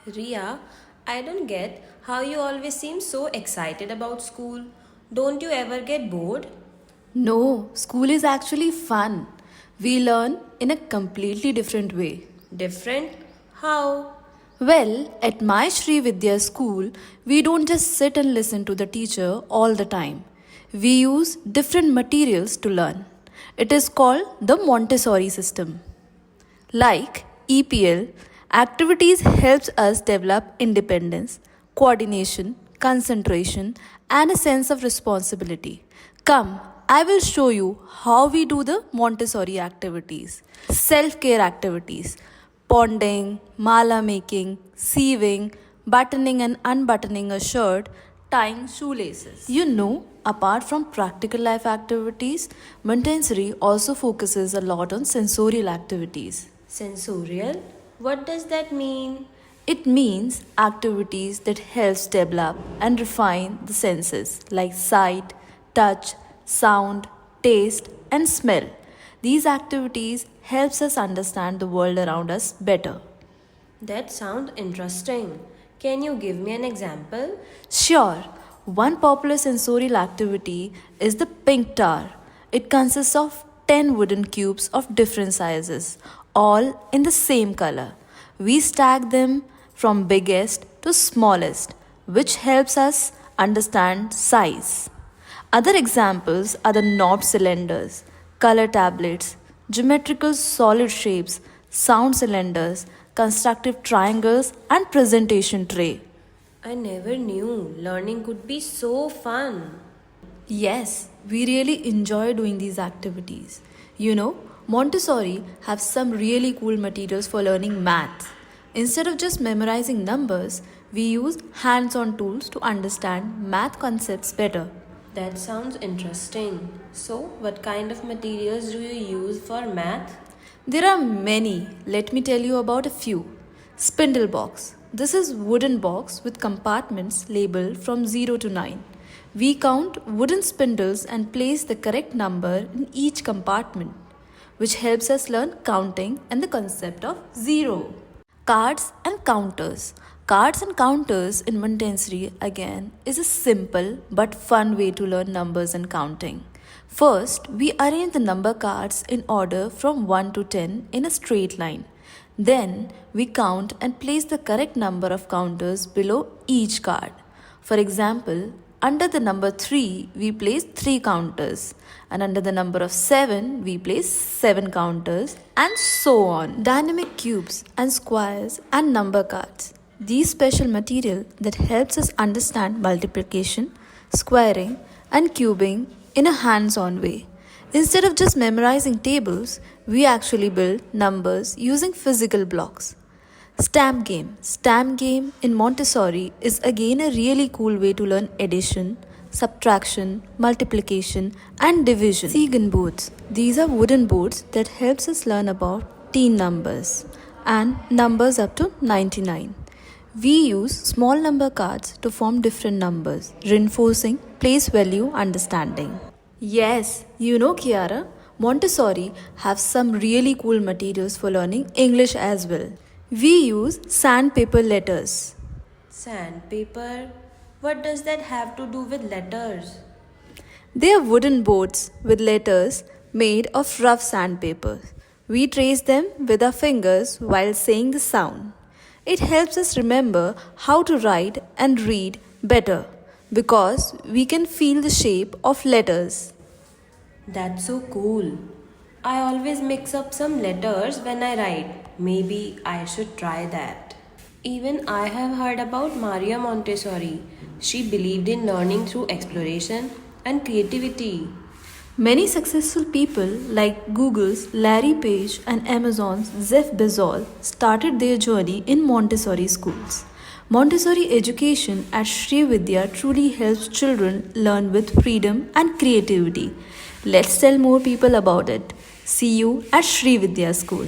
Ria, I don't get how you always seem so excited about school. Don't you ever get bored? No, school is actually fun. We learn in a completely different way. Different? How? Well, at my Shree Vidya School, we don't just sit and listen to the teacher all the time. We use different materials to learn. It is called the Montessori system. Like EPL, activities helps us develop independence, coordination, concentration, and a sense of responsibility. Come, I will show you how we do the Montessori activities. Self-care activities, ponding, mala making, sieving, buttoning and unbuttoning a shirt, tying shoelaces. Apart from practical life activities, Montessori also focuses a lot on sensorial activities. Sensorial? What does that mean? It means activities that helps develop and refine the senses like sight, touch, sound, taste and smell. These activities helps us understand the world around us better. That sounds interesting. Can you give me an example? Sure, one popular sensorial activity is the pink tower. It consists of 10 wooden cubes of different sizes, all in the same color. We stack them from biggest to smallest, which helps us understand size. Other examples are the knob cylinders, color tablets, geometrical solid shapes, sound cylinders, constructive triangles, and presentation tray. I never knew learning could be so fun. Yes, we really enjoy doing these activities. Montessori have some really cool materials for learning math. Instead of just memorizing numbers, we use hands-on tools to understand math concepts better. That sounds interesting. So, what kind of materials do you use for math? There are many. Let me tell you about a few. Spindle box. This is wooden box with compartments labeled from 0 to 9. We count wooden spindles and place the correct number in each compartment, which helps us learn counting and the concept of zero. Cards and counters. Cards and counters in Montessori again is a simple but fun way to learn numbers and counting. First, we arrange the number cards in order from 1 to 10 in a straight line. Then, we count and place the correct number of counters below each card. For example, under the number 3, we place 3 counters, and under the number of 7, we place 7 counters, and so on. Dynamic cubes and squares and number cards. These special material that helps us understand multiplication, squaring, and cubing in a hands-on way. Instead of just memorizing tables, we actually build numbers using physical blocks. Stamp game. Stamp game in Montessori is again a really cool way to learn addition, subtraction, multiplication, and division. Segan boards. These are wooden boards that helps us learn about teen numbers and numbers up to 99. We use small number cards to form different numbers, reinforcing place value understanding. Yes, Kiara, Montessori have some really cool materials for learning English as well. We use sandpaper letters. Sandpaper? What does that have to do with letters? They are wooden boards with letters made of rough sandpaper. We trace them with our fingers while saying the sound. It helps us remember how to write and read better because we can feel the shape of letters. That's so cool. I always mix up some letters when I write. Maybe I should try that. Even I have heard about Maria Montessori. She believed in learning through exploration and creativity. Many successful people like Google's Larry Page and Amazon's Jeff Bezos started their journey in Montessori schools. Montessori education at Shree Vidya truly helps children learn with freedom and creativity. Let's tell more people about it. See you at Shree Vidya School.